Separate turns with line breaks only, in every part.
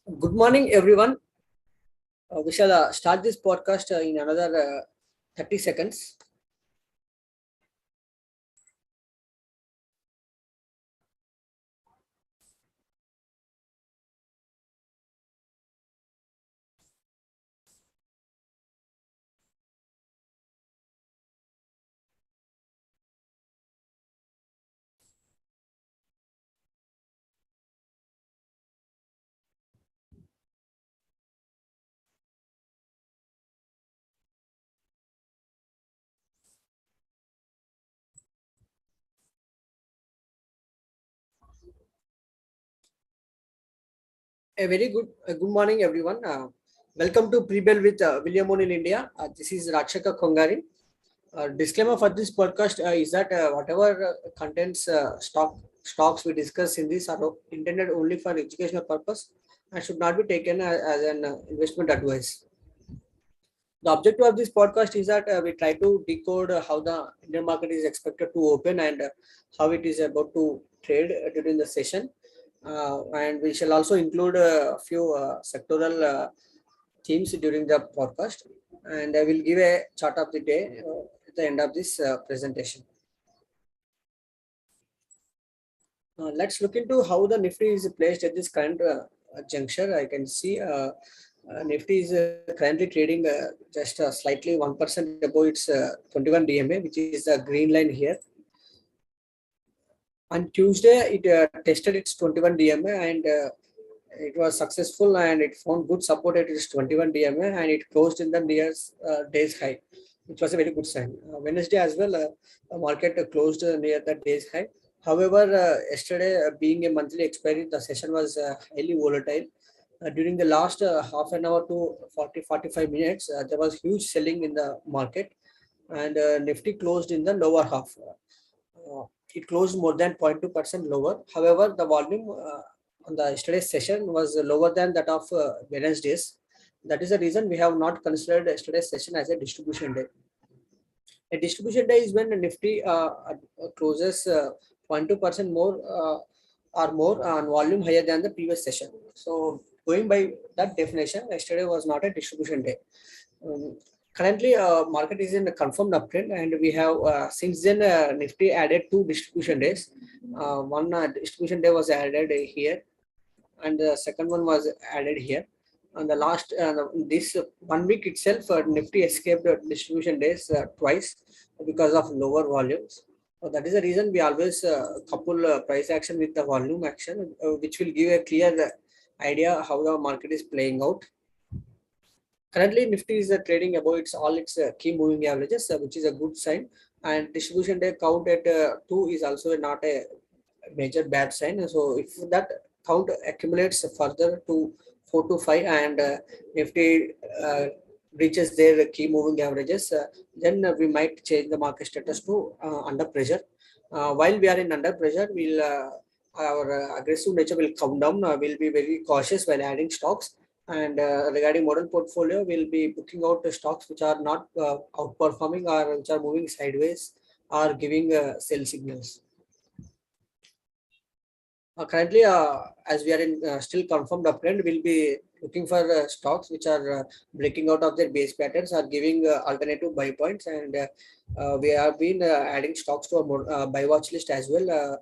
Good morning, everyone. We shall start this podcast in another 30 seconds. A very good morning, everyone. Welcome to Prebell with William Moon in India. This is Rajasekhar Kongari. Disclaimer for this podcast is that whatever contents stocks we discuss in this are intended only for educational purpose and should not be taken as an investment advice. The objective of this podcast is that we try to decode how the Indian market is expected to open and how it is about to trade during the session. And we shall also include a few sectoral themes during the podcast. And I will give a chart of the day at the end of this presentation. Let's look into how the Nifty is placed at this current juncture. I can see Nifty is currently trading just slightly 1% above its 21 DMA, which is the green line here. On Tuesday, it tested its 21 DMA and it was successful and it found good support at its 21 DMA and it closed in the near day's high, which was a very good sign. Wednesday as well, the market closed near the day's high. However, yesterday, being a monthly expiry, the session was highly volatile. During the last half an hour to 45 minutes, there was huge selling in the market and Nifty closed in the lower half. It closed more than 0.2% lower. However, the volume on the yesterday's session was lower than that of Wednesday's. That is the reason we have not considered yesterday's session as a distribution day. A distribution day is when Nifty closes 0.2% more or more on volume higher than the previous session. So going by that definition, yesterday was not a distribution day. Currently, market is in a confirmed uptrend, and we have since then Nifty added two distribution days. One distribution day was added here, and the second one was added here. And the last this 1 week itself, Nifty escaped distribution days twice because of lower volumes. So that is the reason we always couple price action with the volume action, which will give a clear idea how the market is playing out. Currently, Nifty is trading above its key moving averages, which is a good sign. And distribution day count at 2 is also not a major bad sign. So if that count accumulates further to 4 to 5 and Nifty reaches their key moving averages, then we might change the market status to under pressure. While we are in under pressure, our aggressive nature will come down. We'll be very cautious while adding stocks. And regarding model portfolio, we'll be booking out the stocks which are not outperforming or which are moving sideways or giving sell signals. Currently, as we are in still confirmed uptrend, we'll be looking for stocks which are breaking out of their base patterns or giving alternative buy points. And we have been adding stocks to our buy watch list as well,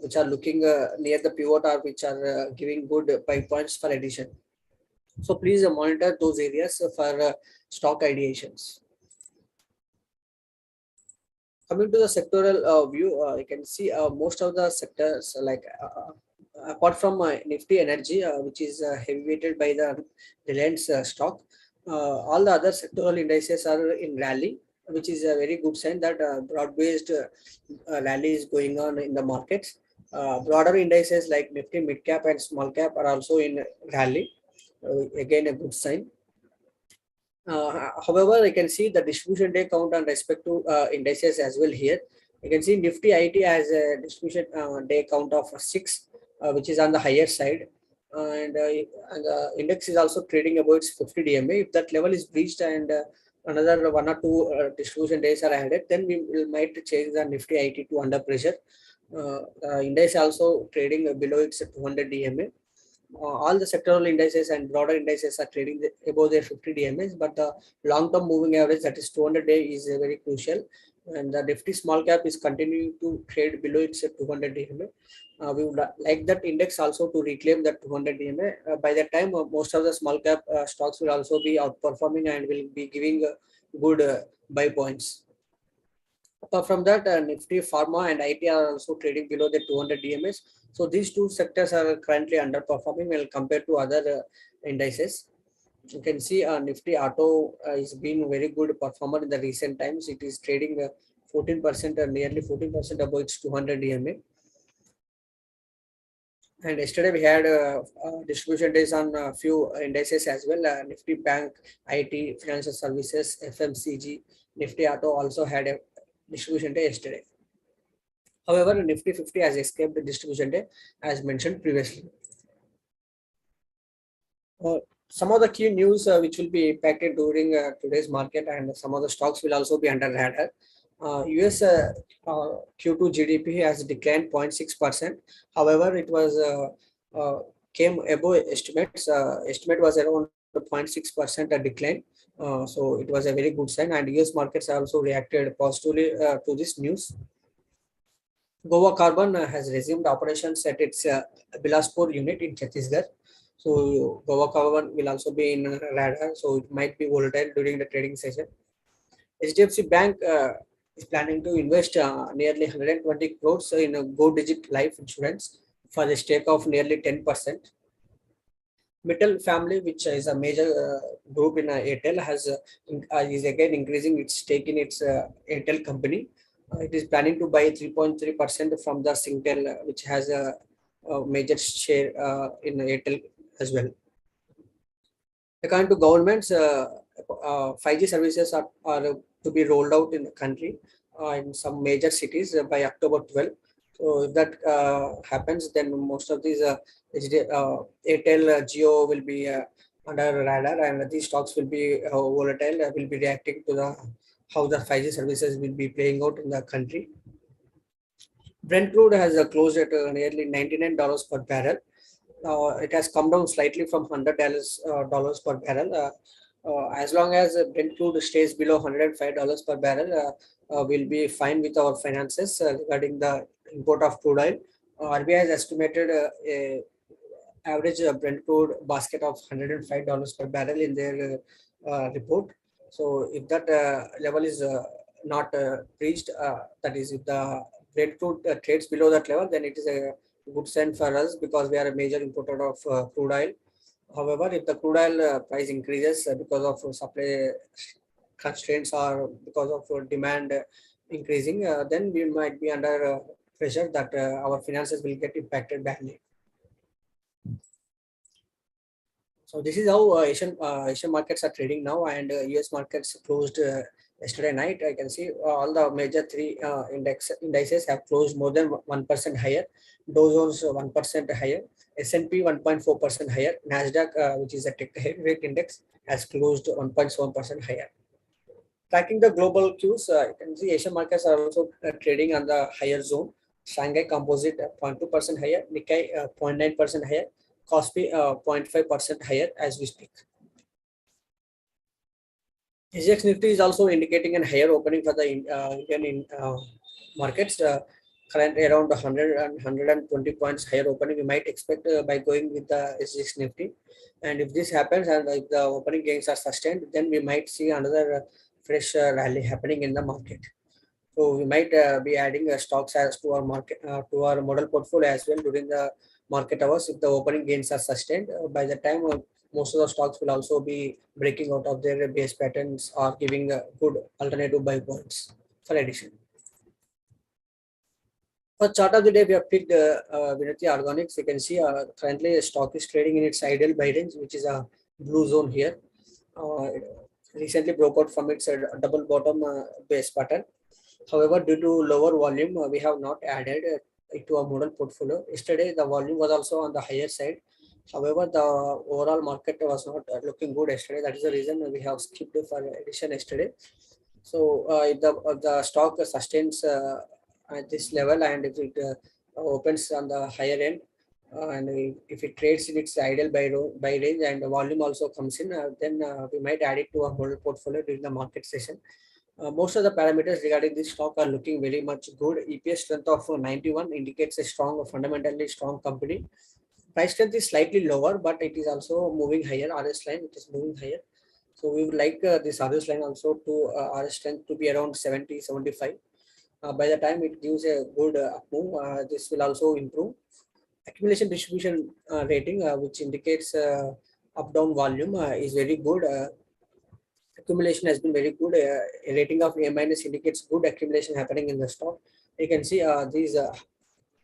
which are looking near the pivot or which are giving good buy points for addition. So please monitor those areas for stock ideations. Coming to the sectoral view, you can see most of the sectors like apart from Nifty Energy, which is heavy weighted by the Reliance stock, all the other sectoral indices are in rally, which is a very good sign that broad-based rally is going on in the markets. Broader indices like Nifty mid cap and small cap are also in rally. Again, a good sign. However, I can see the distribution day count on respect to indices as well here. You can see Nifty IT has a distribution day count of 6, which is on the higher side. And the index is also trading about its 50 DMA. If that level is breached and another 1 or 2 distribution days are added, then we might change the Nifty IT to under pressure. The index also trading below its 200 DMA. all the sectoral indices and broader indices are trading above their 50 DMAs, but the long-term moving average, that is 200-day, is very crucial. And the Nifty small cap is continuing to trade below its 200 DMA. We would like that index also to reclaim that 200 DMA. By that time, most of the small cap stocks will also be outperforming and will be giving good buy points. Apart from that, Nifty, Pharma, and IT are also trading below the 200 DMAs. So these two sectors are currently underperforming when compared to other indices. You can see Nifty Auto is been very good performer in the recent times. It is trading 14% or nearly 14% above its 200 DMA. And yesterday we had distribution days on a few indices as well. Nifty Bank, IT, Financial Services, FMCG, Nifty Auto also had a distribution day yesterday. However, Nifty 50 has escaped the distribution day as mentioned previously. Some of the key news which will be impacted during today's market, and some of the stocks will also be under radar. US Q2 GDP has declined 0.6%. However, it was came above estimates. Estimate was around 0.6% decline. So it was a very good sign, and US markets also reacted positively to this news. Goa Carbon has resumed operations at its Bilaspur unit in Chhattisgarh. So Goa Carbon will also be in radar, so it might be volatile during the trading session. HDFC Bank is planning to invest nearly 120 crores in a Go Digit life insurance for the stake of nearly 10%. Mittal family, which is a major group in Airtel, is again increasing its stake in its Airtel company. It is planning to buy 3.3% from the Singtel, which has a major share in Airtel as well. According to governments, 5G services are to be rolled out in the country in some major cities by October 12. So if that happens, then most of these Airtel, Jio will be under radar, and these stocks will be volatile, will be reacting to how the 5G services will be playing out in the country. Brent crude has closed at nearly $99 per barrel. It has come down slightly from $100 per barrel. As long as Brent crude stays below $105 per barrel, we'll be fine with our finances regarding the import of crude oil. RBI has estimated a average Brent crude basket of $105 per barrel in their report. So if that level is not reached, that is if the Brent crude trades below that level, then it is a good sign for us because we are a major importer of crude oil. However, if the crude oil price increases because of supply constraints or because of demand increasing, then we might be under pressure that our finances will get impacted badly. So this is how Asian markets are trading now, and US markets closed yesterday night. I can see all the major three indices have closed more than 1% higher. Dow Jones 1% higher, S&P 1.4% higher, Nasdaq, which is a tech heavyweight index, has closed 1.7% higher. Tracking the global cues, you can see Asian markets are also trading on the higher zone. Shanghai Composite 0.2% higher, Nikkei 0.9% higher, Kospi 0.5% higher as we speak. SGX Nifty is also indicating a higher opening for the Indian markets. Currently around 100 and 120 points higher opening we might expect by going with the SGX Nifty. And if this happens and if the opening gains are sustained, then we might see another fresh rally happening in the market. So we might be adding stocks as to our market to our model portfolio as well during the market hours if the opening gains are sustained. By the time most of the stocks will also be breaking out of their base patterns or giving good alternative buy points for addition. For chart of the day, we have picked Vinati Organics. You can see currently the stock is trading in its ideal buy range, which is a blue zone here. Recently broke out from its double bottom base pattern. However, due to lower volume, we have not added it to our model portfolio. Yesterday, the volume was also on the higher side. However, the overall market was not looking good yesterday. That is the reason we have skipped for addition yesterday. So if the stock sustains at this level and if it opens on the higher end, and if it trades in its ideal buy range and the volume also comes in, then we might add it to our model portfolio during the market session. Most of the parameters regarding this stock are looking very much good. EPS strength of 91 indicates a strong, fundamentally strong company. Price strength is slightly lower, but it is also moving higher. RS line, it is moving higher. So we would like this RS line also to RS strength to be around 70, 75. By the time it gives a good move, this will also improve. Accumulation distribution rating, which indicates up down volume, is very good. Accumulation has been very good. A rating of A minus indicates good accumulation happening in the stock. You can see these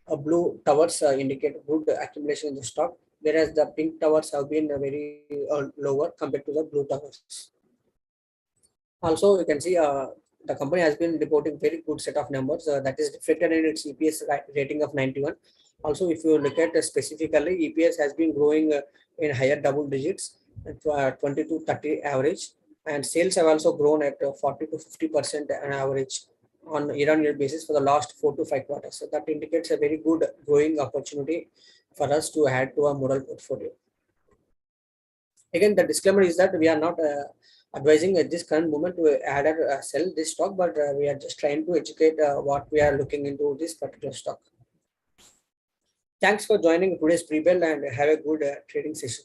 blue towers indicate good accumulation in the stock, whereas the pink towers have been very lower compared to the blue towers. Also, you can see the company has been reporting very good set of numbers that is reflected in its EPS rating of 91. Also, if you look at specifically, EPS has been growing in higher double digits, 20 to 30 average, and sales have also grown at 40 to 50% on average on year-on-year basis for the last 4 to 5 quarters. So that indicates a very good growing opportunity for us to add to our model portfolio. Again, the disclaimer is that we are not advising at this current moment to add or sell this stock, but we are just trying to educate what we are looking into this particular stock. Thanks for joining today's pre-bell and have a good trading session.